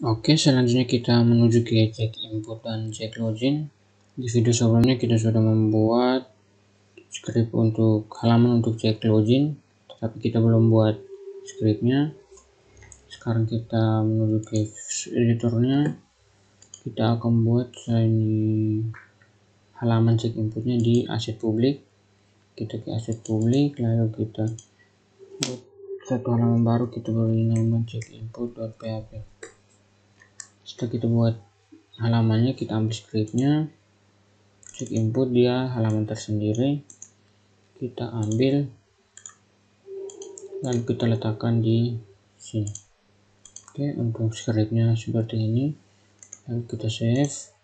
Oke, selanjutnya kita menuju ke cek input dan cek login. Di video sebelumnya kita sudah membuat script untuk halaman untuk cek login, tetapi kita belum buat scriptnya. Sekarang kita menuju ke editornya. Kita akan buat ini halaman cek inputnya di aset publik. Kita ke aset publik, lalu kita buat satu halaman baru, kita beri nama cek input.php. Setelah kita buat halamannya, kita ambil scriptnya, cek input dia halaman tersendiri, kita ambil lalu kita letakkan di sini. Oke, untuk scriptnya seperti ini, lalu kita save.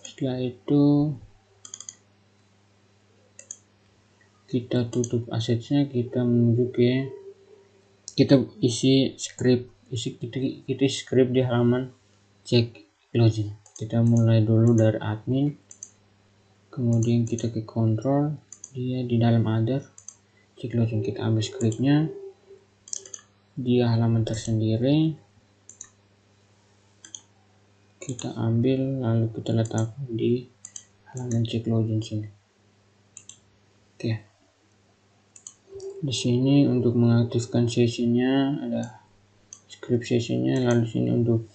Setelah itu kita tutup asetnya, kita menuju ke kita isi script di halaman cek login. Kita mulai dulu dari admin, kemudian kita ke control, dia di dalam other cek login, kita ambil scriptnya, dia halaman tersendiri, kita ambil lalu kita letakkan di halaman cek login sini. Oke, di sini untuk mengaktifkan sesinya ada script sesinya, lalu sini untuk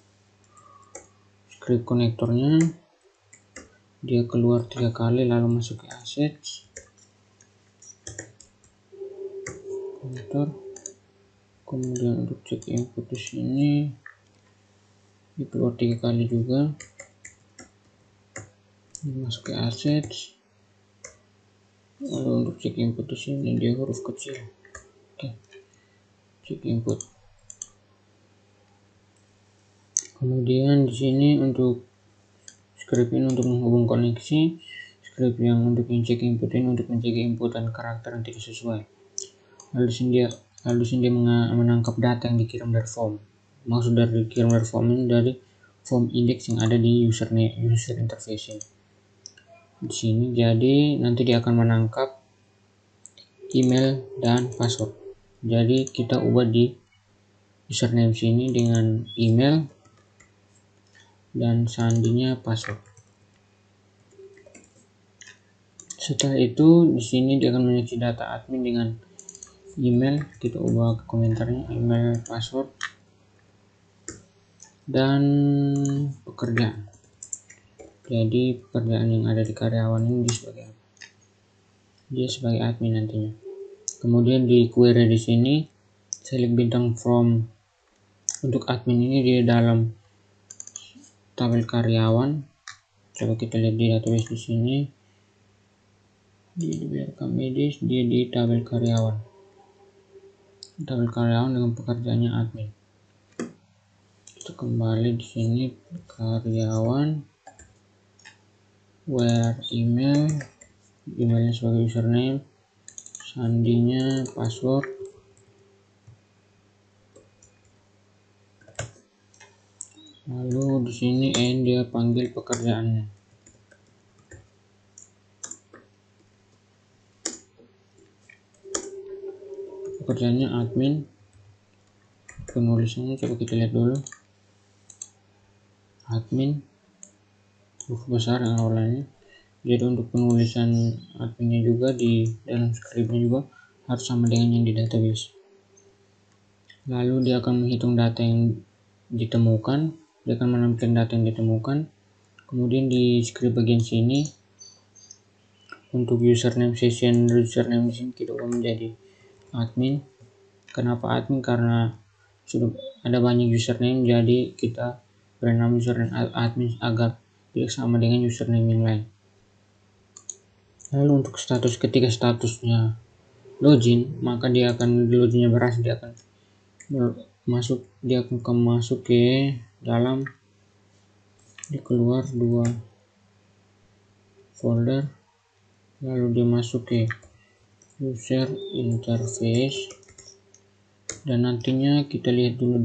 script konektornya, dia keluar 3 kali lalu masuk ke assets, konektor, kemudian untuk cek input di sini dia keluar 3 kali juga, dia masuk ke assets, lalu untuk cek input di sini dia huruf kecil. Oke, cek input. Kemudian di sini untuk script ini untuk menghubung koneksi, script yang untuk mencek input ini untuk mencegah inputan karakter yang tidak sesuai. Lalu di sini dia menangkap data yang dikirim dari form. Maksud dari dikirim dari form ini dari form index yang ada di user interface ini. Di sini jadi nanti dia akan menangkap email dan password. Jadi kita ubah di username sini dengan email dan sandinya password. Setelah itu di sini dia akan mengisi data admin dengan email, kita ubah ke komentarnya email, password, dan pekerjaan. Jadi pekerjaan yang ada di karyawan ini dia sebagai apa? Dia sebagai admin nantinya. Kemudian di query di sini select bintang from untuk admin ini di dalam tabel karyawan. Coba kita lihat di database di sini. Di welcome medis dia di tabel karyawan. Tabel karyawan dengan pekerjaannya admin. Kita kembali di sini karyawan, where emailnya sebagai username, sandinya password, lalu di sini n dia panggil pekerjaannya. Pekerjaannya admin, penulisannya coba kita lihat dulu, admin huruf besar yang awalnya. Jadi untuk penulisan adminnya juga di dalam scriptnya juga harus sama dengan yang di database. Lalu dia akan menghitung data yang ditemukan, dia akan menampilkan data yang ditemukan. Kemudian di script bagian sini untuk username di sini kita ubah menjadi admin. Kenapa admin? Karena sudah ada banyak username, jadi kita beri nama username admin agar tidak sama dengan username yang lain. Lalu untuk status, ketika statusnya login, maka dia akan loginnya berhasil, dia akan masuk ke dalam, dia keluar 2 folder, lalu dia masuk ke user interface, dan nantinya kita lihat dulu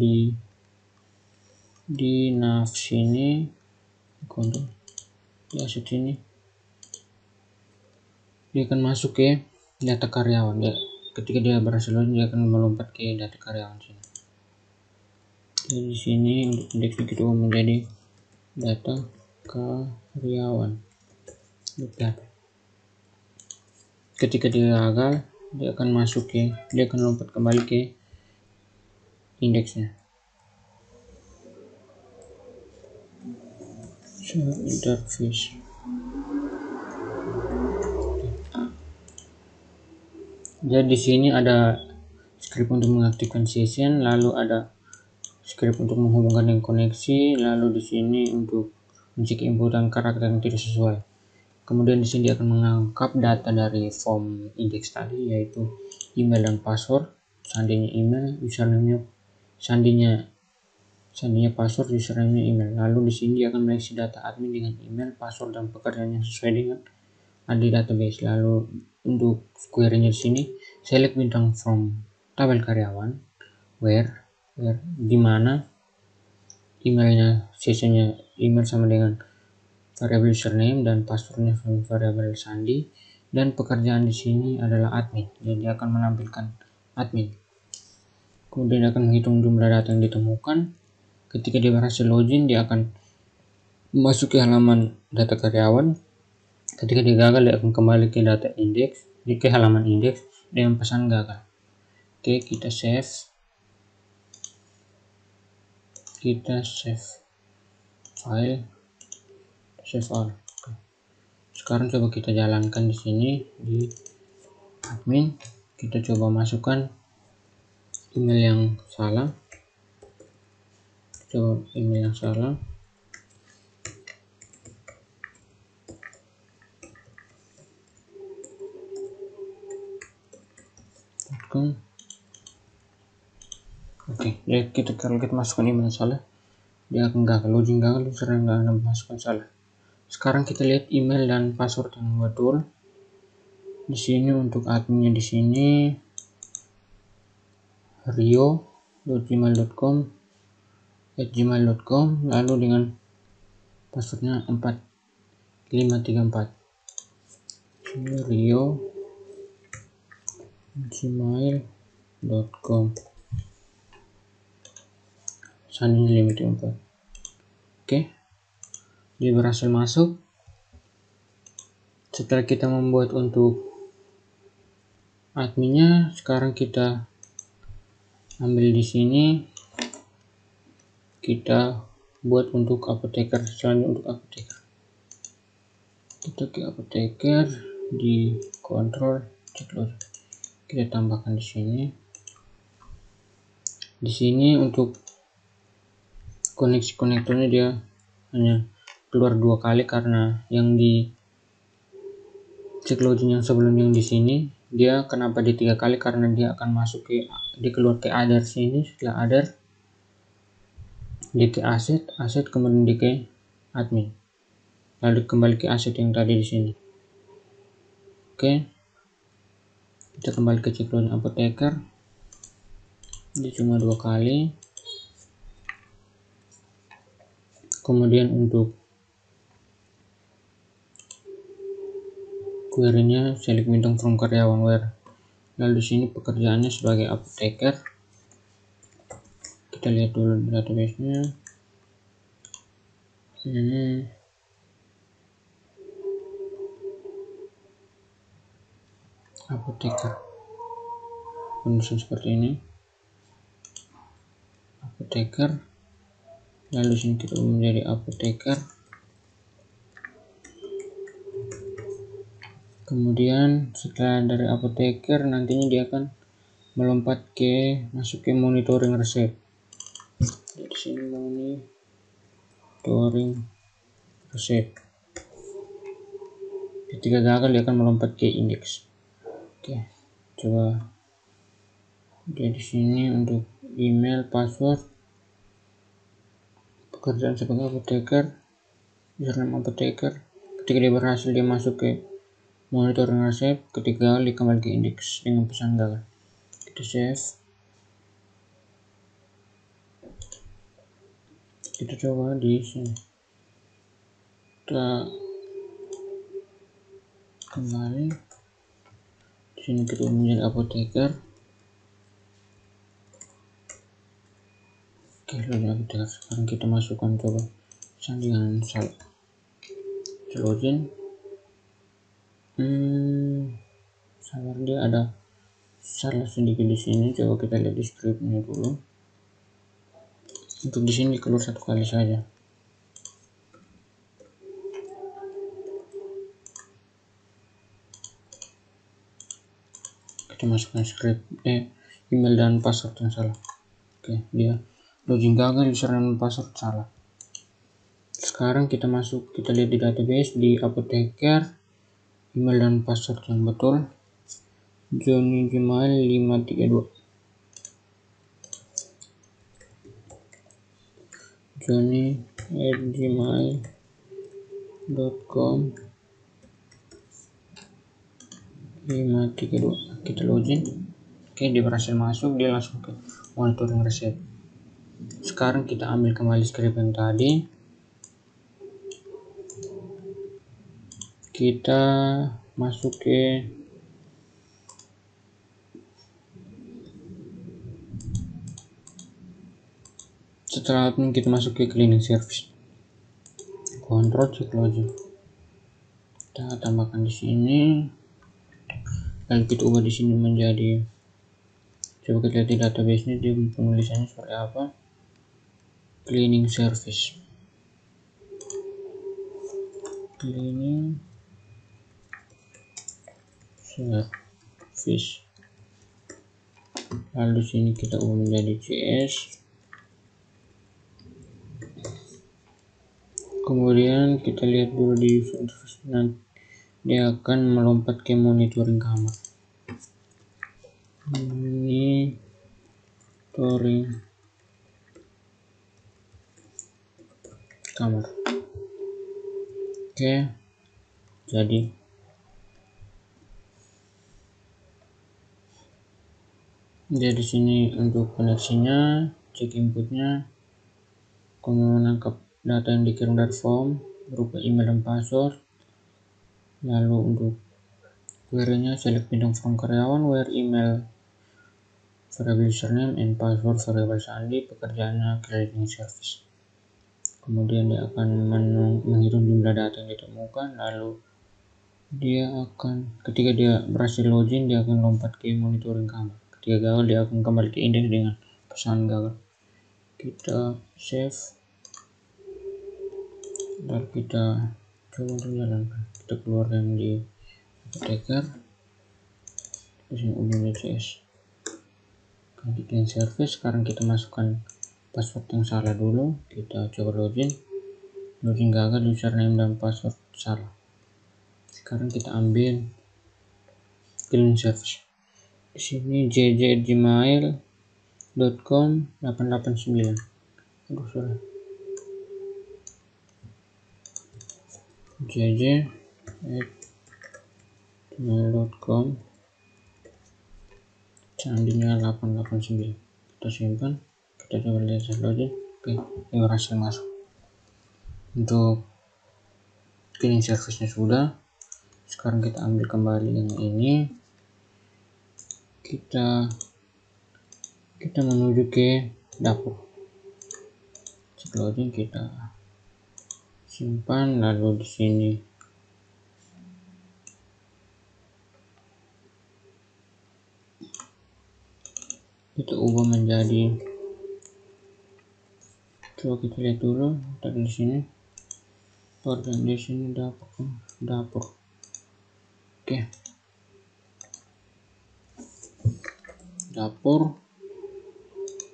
di nav sini, di aset sini dia akan masuk ke data karyawan. Ketika dia berhasil login, dia akan melompat ke data karyawan sini. Jadi di sini untuk indeks kita ubah menjadi data karyawan. Data. Ketika dia gagal, dia akan lompat kembali ke indeksnya. Interface. Jadi di sini ada script untuk mengaktifkan session, lalu ada script untuk menghubungkan dengan koneksi, lalu di sini untuk mencek inputan karakter yang tidak sesuai. Kemudian di sini dia akan mengangkat data dari form indeks tadi, yaitu email dan password. Seandainya email, username-nya, seandainya password, username-nya email. Lalu di sini dia akan mengisi data admin dengan email, password, dan pekerjaan yang sesuai dengan ada di database. Lalu untuk query-nya di sini select bintang from tabel karyawan where di mana emailnya, sessionnya email sama dengan variabel username dan passwordnya sama variabel sandi, dan pekerjaan di sini adalah admin. Jadi dia akan menampilkan admin. Kemudian dia akan menghitung jumlah data yang ditemukan. Ketika dia berhasil login, dia akan masuk ke halaman data karyawan. Ketika dia gagal, dia akan kembali ke data indeks, ke halaman indeks dengan pesan gagal. Oke, kita save file, save all. Oke. Sekarang coba kita jalankan di sini di admin. Kita coba masukkan email yang salah. Tekan oke, ya kalau kita masukkan email salah, dia akan gagal, login gagal, sering nggak masukkan salah. Sekarang kita lihat email dan password yang betul. Di sini untuk adminnya di sini rio.gmail.com, lalu dengan passwordnya 4534. rio.gmail.com, sandinya limit 4. Oke, dia berhasil masuk. Setelah kita membuat untuk adminnya, sekarang kita ambil di sini, kita buat untuk apoteker. Selanjutnya untuk apoteker, kita ke apoteker di kontrol cek load, kita tambahkan di sini. Di sini untuk koneksi konektornya dia hanya keluar 2 kali, karena yang di cek login yang sebelum yang di sini dia kenapa di 3 kali, karena dia akan masuk ke, dia keluar ke other sini, setelah other dia ke aset, kemudian dia ke admin, lalu kembali ke aset yang tadi di sini. Oke, kita kembali ke cek login apoteker, dia cuma 2 kali. Kemudian untuk query-nya select bintang from karyawan where, lalu di sini pekerjaannya sebagai apoteker. Kita lihat dulu database-nya. Apoteker, penulisan seperti ini, apoteker, lalu sini kita menjadi apoteker. Kemudian setelah dari apoteker, nantinya dia akan melompat ke masuk ke monitoring resep. Di sini monitoring resep. Ketika gagal, dia akan melompat ke indeks. Oke, coba dia di sini untuk email, password, pekerjaan sebagai apoteker, username apoteker. Ketika dia berhasil, dia masuk ke monitoring resep. Ketika gagal, dia kembali ke indeks dengan pesan gagal. Kita save, kita coba di sini, kita kembali di sini, kita menjadi apoteker. Oke, login apoteker. Sekarang kita masukkan coba sandingan salah. Login. Salah, dia ada salah sedikit di sini. Coba kita lihat di scriptnya dulu. Untuk di sini keluar satu kali saja. Kita masukkan script email dan password yang salah. Oke, dia login gagal, username dan password salah. Sekarang kita lihat di database di apoteker, email dan password yang betul Johnny Gmail 532. johnny@gmail.com 532. Kita login. Oke, dia berhasil masuk, dia langsung ke monitoring reset. Sekarang kita ambil kembali script yang tadi, kita masuk ke setelah admin, kita masuk ke cleaning service, control check login, kita tambahkan di sini, lalu kita ubah di sini menjadi, coba kita lihat di database nya dia penulisannya seperti apa, cleaning service, lalu sini kita ubah menjadi CS. Kemudian kita lihat dulu di service, nanti dia akan melompat ke monitoring kamar. Monitoring kamar. Oke, jadi di sini untuk koneksinya, cek inputnya, kemudian menangkap data yang dikirim dari form berupa email dan password. Lalu untuk query-nya, select bidang from karyawan, where email variable username and password variable sandi, pekerjaannya cleaning service. Kemudian dia akan menghitung jumlah data yang ditemukan, lalu dia akan, ketika dia berhasil login, dia akan lompat ke monitoring kamar. Ketika gagal, dia akan kembali ke indeks dengan pesan gagal. Kita save, lalu kita coba untuk jalankan. Kita keluar yang di apoteker, di sini ubah CS, ganti clean service. Sekarang kita masukkan password yang salah dulu, kita coba login gagal, username dan password salah. Sekarang kita ambil clean service, di sini jj@gmail.com 889. jj@gmail.com sandinya 889. Kita simpan, kita coba lihat login. Oke, ini berhasil masuk. Untuk cleaning service nya sudah. Sekarang kita ambil kembali yang ini, kita menuju ke dapur. Cek login, kita simpan, lalu di sini kita ubah menjadi, coba kita lihat dulu tadi di sini, dan di sini dapur. Oke, dapur,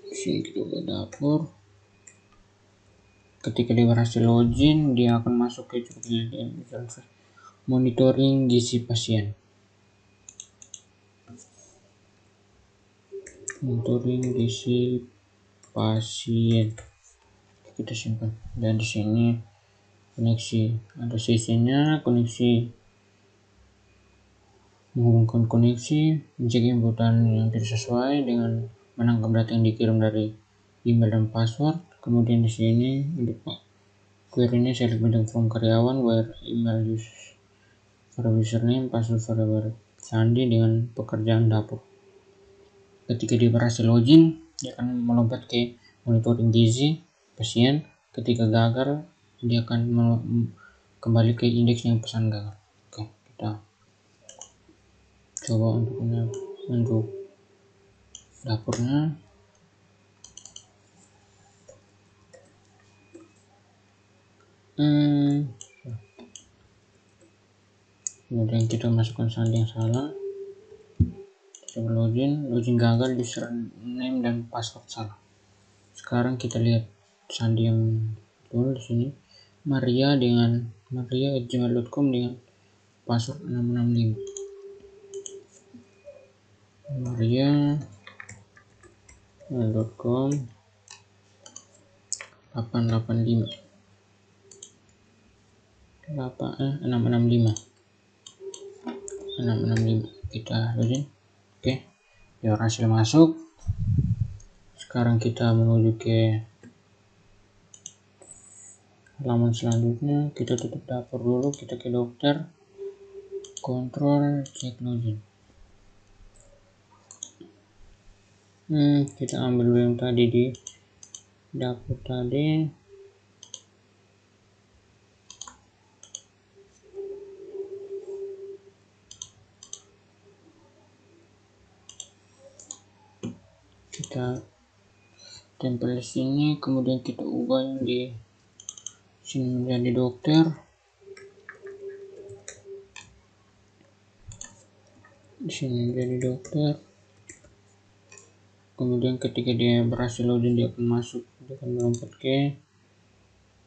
di sini kita ubah dapur. Ketika dia berhasil login, dia akan masuk ke monitoring gizi pasien. Kita simpan, dan di sini koneksi, ada sesinya, koneksi, menghubungkan koneksi, mencek inputan yang tidak sesuai dengan menangkap data yang dikirim dari email dan password. Kemudian di sini untuk query-nya, select bidang from karyawan, where email variable username, password variable sandi dengan pekerjaan dapur. Ketika dia berhasil login, dia akan melompat ke monitoring gizi pasien. Ketika gagal, dia akan kembali ke indeks yang pesan gagal. Oke, kita coba untuk dapurnya. Kemudian kita masukkan sandi yang salah. Coba login gagal, username dan password salah. Sekarang kita lihat sandi yang betul di sini. maria@gmail.com dengan password 665. maria.com 665. Kita login. Oke, ya hasil masuk. Sekarang kita menuju ke halaman selanjutnya. Kita tutup dapur dulu, kita ke dokter, kontrol, cek login. Kita ambil dulu yang tadi di dapur tadi. Kita tempel di sini, kemudian kita ubah yang di sini menjadi dokter. Di sini menjadi dokter. Kemudian ketika dia berhasil login, dia akan masuk, dia akan melompat ke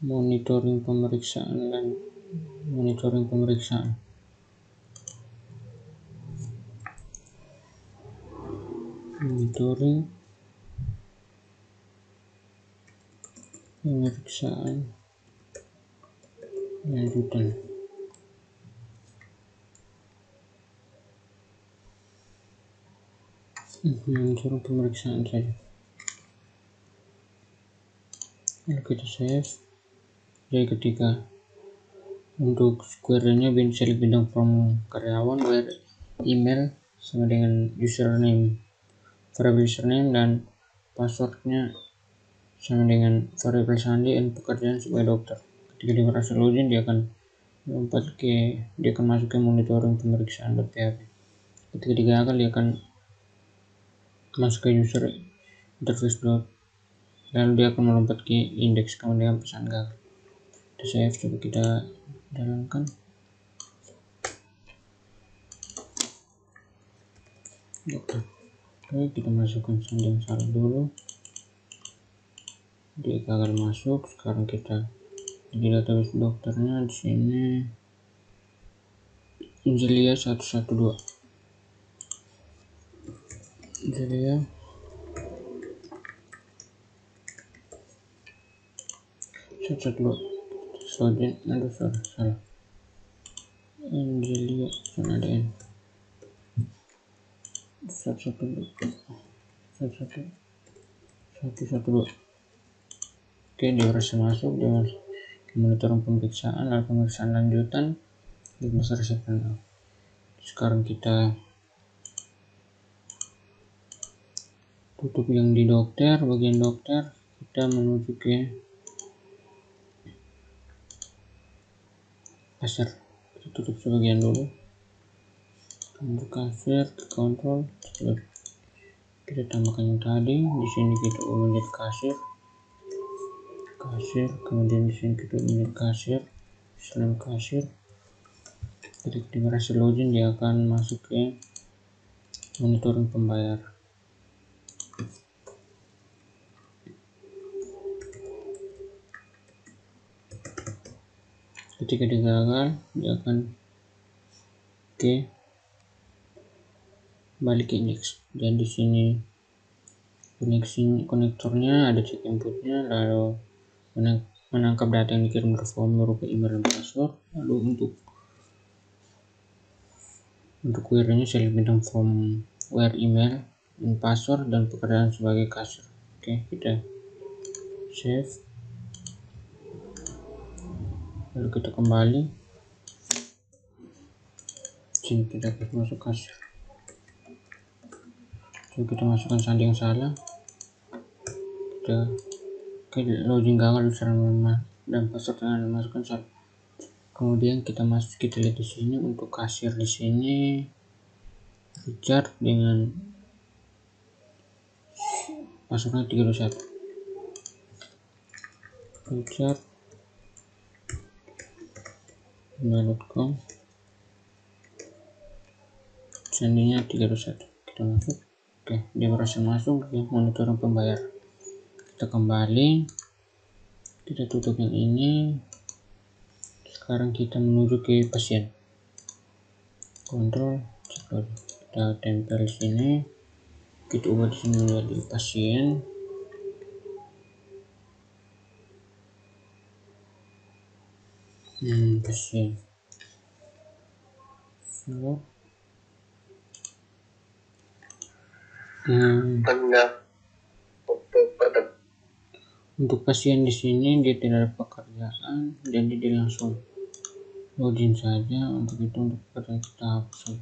monitoring pemeriksaan dan monitoring pemeriksaan. Monitoring pemeriksaan lanjutan. Monitoring pemeriksaan saja. Lalu kita save. Jadi ketika untuk query-nya select bidang form karyawan, where email sama dengan username, variable username dan passwordnya sama dengan variable sandi dan pekerjaan sebagai dokter. Ketika dia berhasil login, dia akan masuk ke monitoring pemeriksaan .php. Ketika dia gagal, dia akan masuk ke user interface lalu dia akan melompat ke indeks kemudian pesan gagal. Kita save, coba kita jalankan. Dokter. Oke, kita masukkan sandi yang salah dulu. Dia gagal masuk. Sekarang kita di database dokternya di sini Zelia 112. Zelia 112. Salah. Angelia ada N. 112. Oke, dia berhasil masuk. Dia masuk ke monitoring pemeriksaan, lalu pemeriksaan lanjutan di masa resepnya. Sekarang kita tutup yang di dokter, bagian dokter. Kita menuju ke kasir. Kita tutup sebagian dulu. Untuk kasir, kontrol, kita tambahkan yang tadi. Di sini kita ubah menjadi kasir, kemudian di sini kita menjadi kasir, selain kasir. Ketika dia berhasil login, dia akan masuk ke monitoring pembayar. Ketika dia gagal, dia akan balik ke indeks. Dan di sini konektornya ada check inputnya, lalu menangkap data yang dikirim ke form berupa email dan password. Lalu untuk query-nya select bidang form where email dan password dan pekerjaan sebagai kasir. Oke, kita save. Lalu kita kembali. Sini kita masuk kasir. Coba kita masukkan sandi yang salah. Kita login gagal username dan password yang Anda masukkan salah. Kemudian kita lihat di sini untuk kasir di sini Richard dengan passwordnya 321. Richard gmail.com, sendinya 321. Kita masuk. Oke, dia berhasil masuk di monitoring pembayar. Kita kembali, kita tutup yang ini. Sekarang kita menuju ke pasien. Kontrol, kita tempel di sini. Kita ubah di sini menjadi pasien. Pasien. So, untuk pasien di sini dia tidak ada pekerjaan, jadi dia langsung login saja. Untuk itu, untuk pekerjaan kita hapus.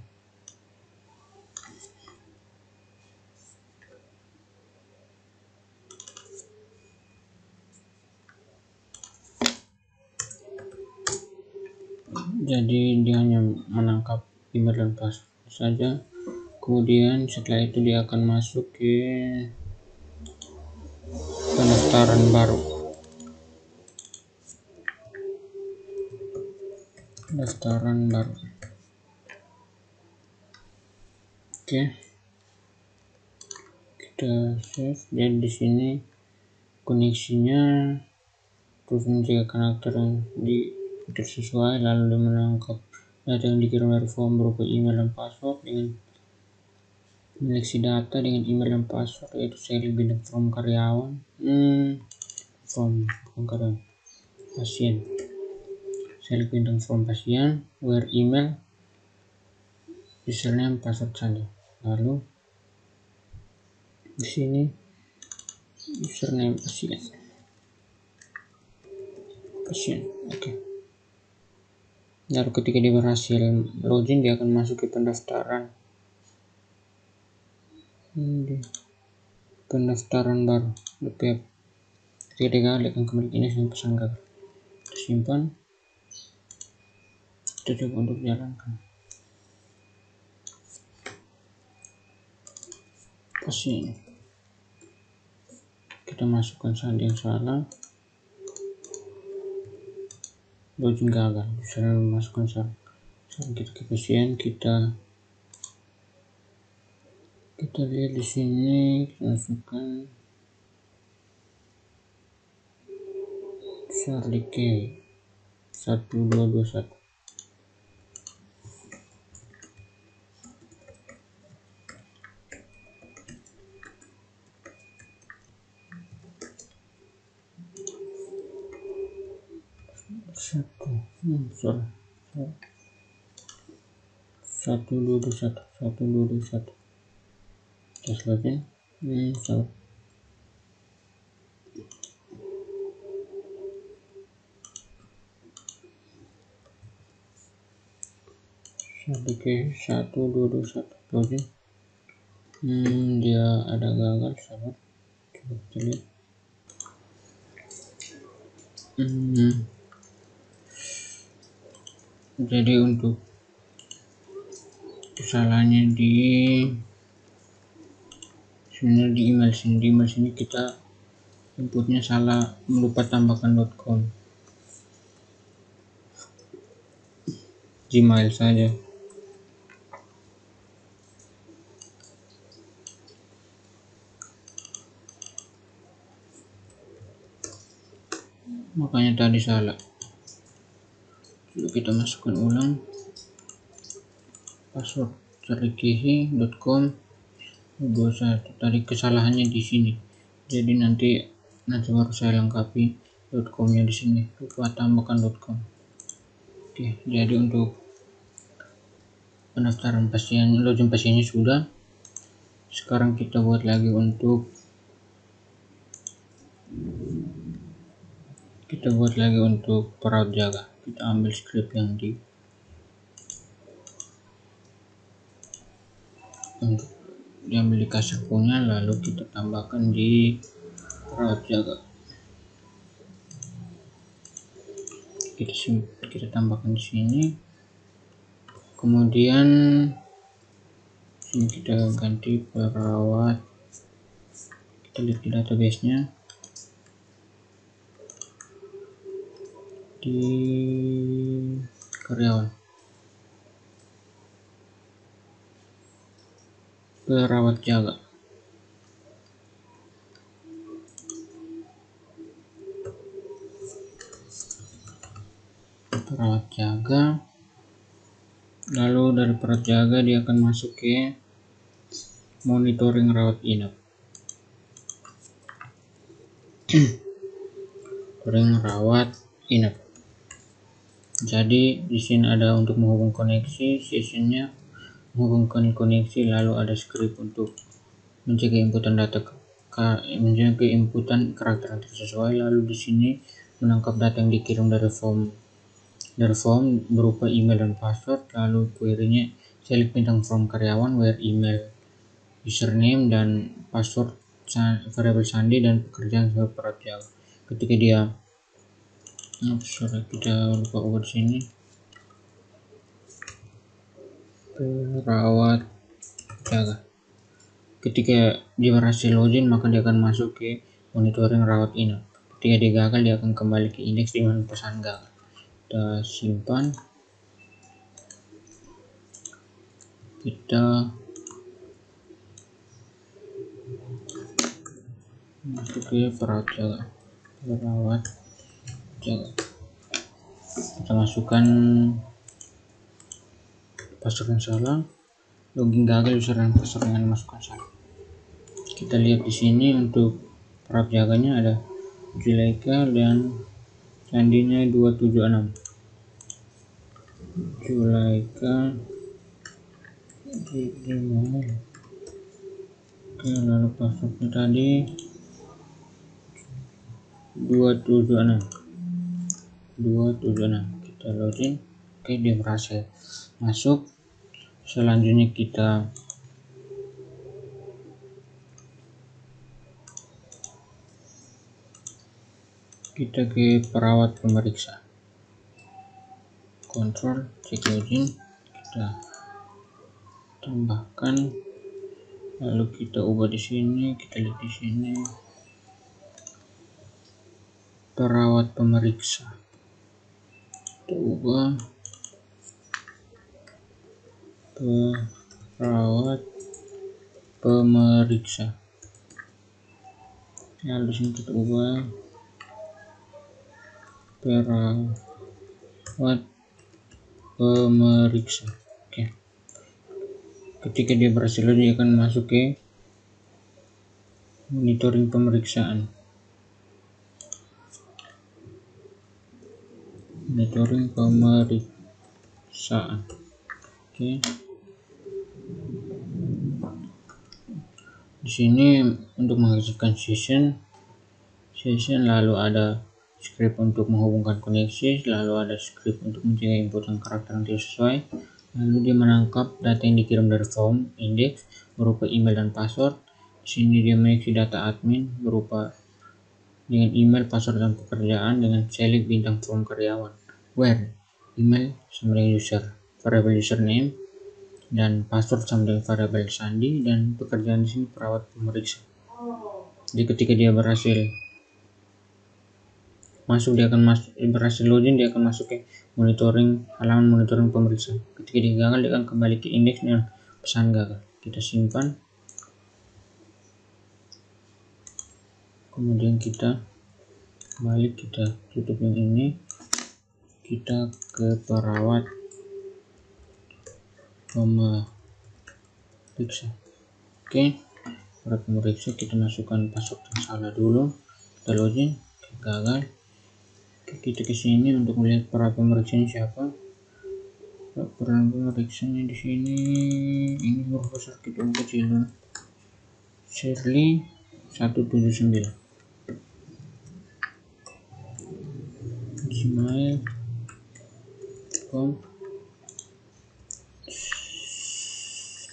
Jadi dia hanya menangkap email dan password saja. Kemudian setelah itu dia akan masuk ke pendaftaran baru. Oke, kita save. Dan di sini koneksinya terus menjaga karakter yang sesuai, lalu dia menangkap data yang dikirim dari form berupa email dan password dengan menyeleksi data dengan email dan password, yaitu seri bidang form karyawan, form karyawan pasien, seri bidang form pasien, where email, username, password saja. Lalu di sini username pasien. Oke. Lalu ketika dia berhasil login, dia akan masuk ke pendaftaran. Pendaftaran baru. Ketika dia gagal, akan kembali ini dengan pesan gagal. Kita simpan. Kita coba untuk jalankan. Pasien. Kita masukkan sandi yang salah. Login gagal. Saya memasukkan salah. Sekarang kita ke pasien, kita lihat di sini, kita masukkan Charlie K 1221. Satu dua dua satu. Tes login. Salah. Oke, 1221 login. Dia ada gagal, sahabat. Coba kita lihat. Jadi untuk kesalahannya di email sini kita inputnya salah, lupa tambahkan .com, Gmail saja. Makanya tadi salah. Lalu kita masukkan ulang password charliekehi.com 21. Tadi kesalahannya di sini. Jadi nanti baru saya lengkapi .com-nya di sini. Lupa tambahkan .com. Oke, jadi untuk pendaftaran pasien, login pasiennya sudah. Sekarang kita buat lagi untuk perawat jaga. Kita ambil script yang diambil di kasir punya, lalu kita tambahkan di perawat jaga. kita tambahkan di sini. Kemudian ini kita ganti perawat, kita lihat di database-nya di karyawan, perawat jaga. Perawat jaga, lalu dari perawat jaga dia akan masuk ke monitoring rawat inap. Monitoring rawat inap. Jadi di sini ada untuk menghubungkan koneksi, sessionnya menghubungkan koneksi, lalu ada script untuk mencegah inputan data menjaga inputan karakter yang tidak sesuai, lalu di sini menangkap data yang dikirim dari form berupa email dan password, lalu query-nya select bintang form karyawan where email, username dan password variabel sandi dan pekerjaan sebagai perawat jaga. Ketika dia kita lupa ubah di sini perawat jaga. Ketika dia berhasil login, maka dia akan masuk ke monitoring rawat inap. Ketika dia gagal, dia akan kembali ke indeks dengan pesan gagal. Kita simpan, kita masuk ke perawat jaga. Kita masukkan password yang salah, login gagal, user dan password yang dimasukkan salah. Kita lihat di sini untuk perawat jaganya ada Zulaika dan sandinya 276. Zulaika oke, lalu passwordnya tadi 276. Kita login. Oke, dia berhasil masuk. Selanjutnya kita ke perawat pemeriksa, kontrol cek login, kita tambahkan, lalu kita ubah di sini. Kita lihat di sini perawat pemeriksa, kita ubah perawat pemeriksa, lalu di sini kita ubah perawat pemeriksa. Oke. Ketika dia berhasil, dia akan masuk ke monitoring pemeriksaan. Oke. Di sini untuk menghasilkan session, lalu ada script untuk menghubungkan koneksi, lalu ada script untuk mencegah inputan karakter yang tidak sesuai, lalu dia menangkap data yang dikirim dari form index berupa email dan password. Di sini dia mengisi data admin berupa dengan email, password dan pekerjaan dengan select bintang form karyawan where email sama dengan user, variable username dan password sama dengan variable sandi, dan pekerjaan di sini perawat pemeriksa. Jadi ketika dia berhasil masuk, berhasil login, dia akan masuk ke halaman monitoring pemeriksa. Ketika dia gagal, dia akan kembali ke indeks dengan pesan gagal. Kita simpan, kemudian kita kembali, kita tutup yang ini, kita ke perawat pemeriksa. Oke, perawat pemeriksa, kita masukkan password yang salah dulu, kita login, gagal. Kita ke sini untuk melihat perawat pemeriksanya siapa. Perawat pemeriksanya di sini, ini huruf besar, kita kecil, Shirley 179, gmail.com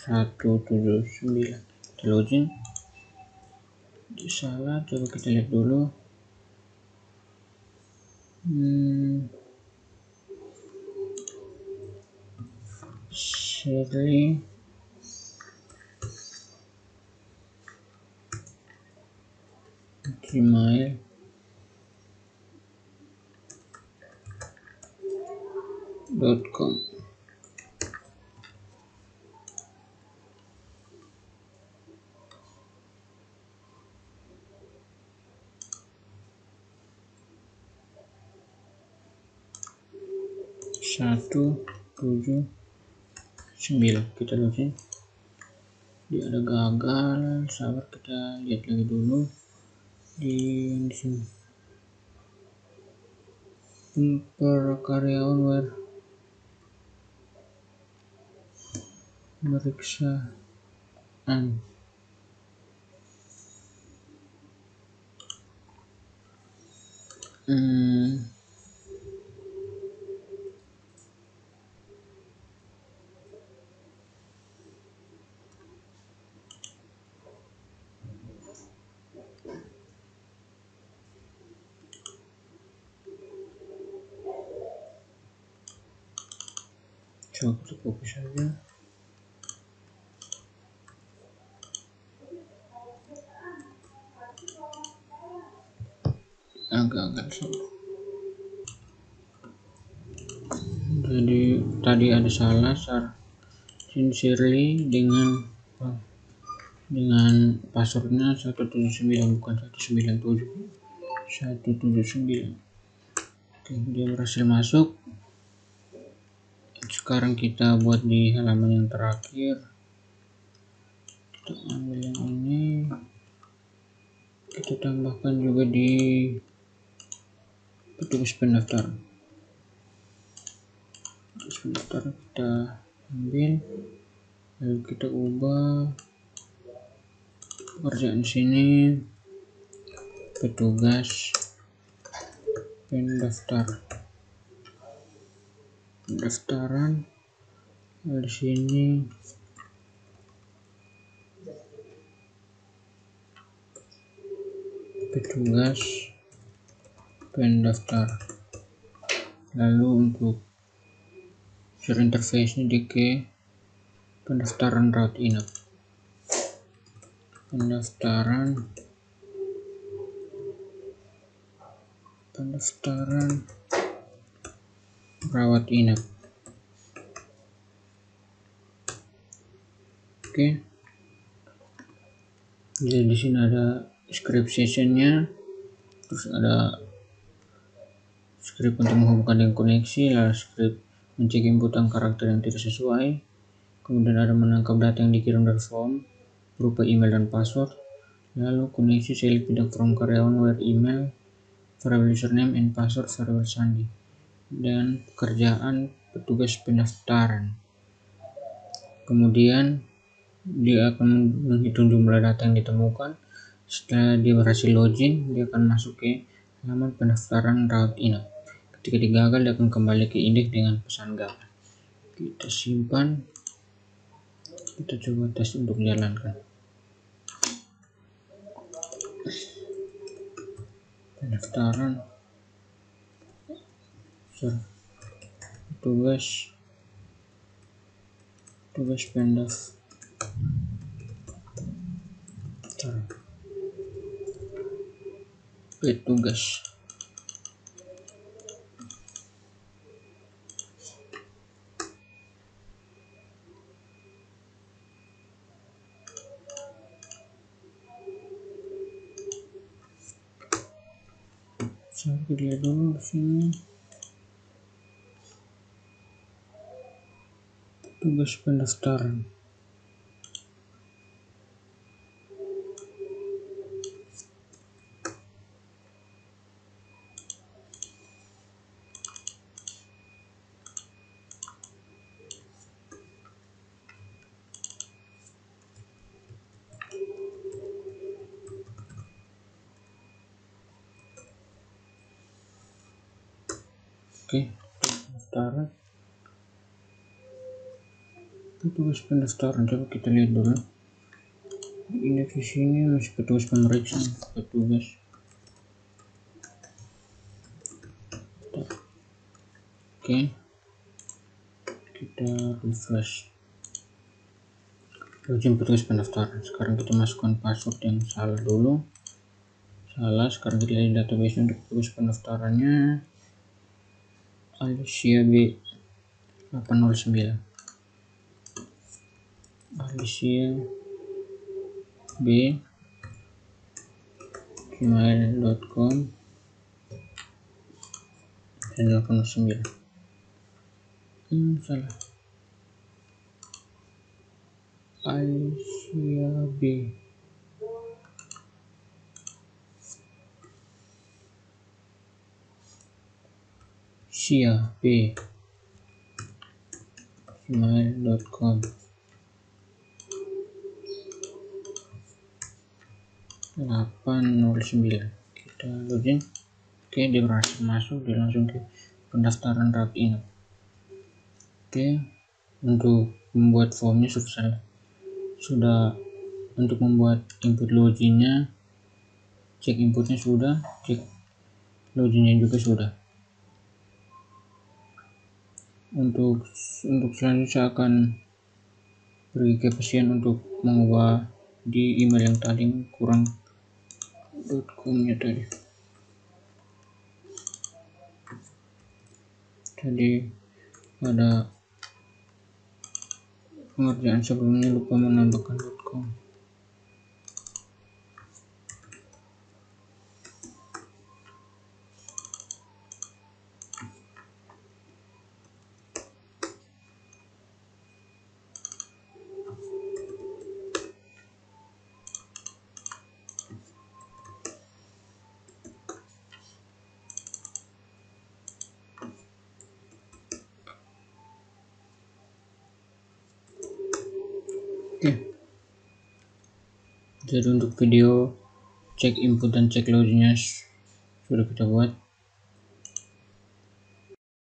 179. Kita login, salah, coba kita lihat dulu. Shirley gmail.com. Satu tujuh sembilan, kita login. Dia ada gagal, sabar, kita lihat lagi dulu di sini. Karyawan pemeriksaan. Coba kita copy saja. Agak salah. Jadi tadi ada salah sincerely dengan passwordnya 179 bukan 197. Oke, dia berhasil masuk. Sekarang kita buat di halaman yang terakhir. Kita ambil yang ini, kita tambahkan juga di petugas pendaftaran. Kita ambil, lalu kita ubah pekerjaan sini petugas pendaftaran, di sini petugas pendaftar. Lalu untuk user interface nya di ke pendaftaran rawat inap, pendaftaran rawat inap. Oke, jadi di sini ada script sessionnya, terus ada script untuk menghubungkan dengan koneksi, lalu script mencek inputan karakter yang tidak sesuai, kemudian ada menangkap data yang dikirim dari form berupa email dan password, lalu koneksi select feedback from karyawan where email, variable username and password, variable sandi, dan pekerjaan petugas pendaftaran. Kemudian dia akan menghitung jumlah data yang ditemukan. Setelah dia berhasil login, dia akan masuk ke halaman pendaftaran rawat inap. Ketika dia gagal, dia akan kembali ke indeks dengan pesan gagal. Kita simpan, kita coba tes untuk jalankan. Pendaftaran petugas pendaftaran. Petugas. Saya lihat dulu di sini. Petugas pendaftaran. Oke, pendaftaran. Petugas pendaftaran, coba kita lihat dulu. Ini di sini masih petugas pemeriksaan, petugas. Oke, kita refresh. login petugas pendaftaran. Sekarang kita masukkan password yang salah dulu. Sekarang kita lihat database untuk petugas pendaftarannya Alicia B 809. Alicia B gmail.com dan 809. Salah. Alicia B gmail.com 809. Kita login. Oke, dia berhasil masuk. Dia langsung ke pendaftaran rawat inap. Oke, untuk membuat formnya sudah untuk membuat input loginnya, cek inputnya sudah, cek loginnya juga sudah. Untuk selanjutnya saya akan pergi ke pasien untuk mengubah di email yang tadi kurang .com-nya tadi ada pengerjaan sebelumnya lupa menambahkan .com. Oke, jadi untuk video cek input dan cek loginnya sudah kita buat.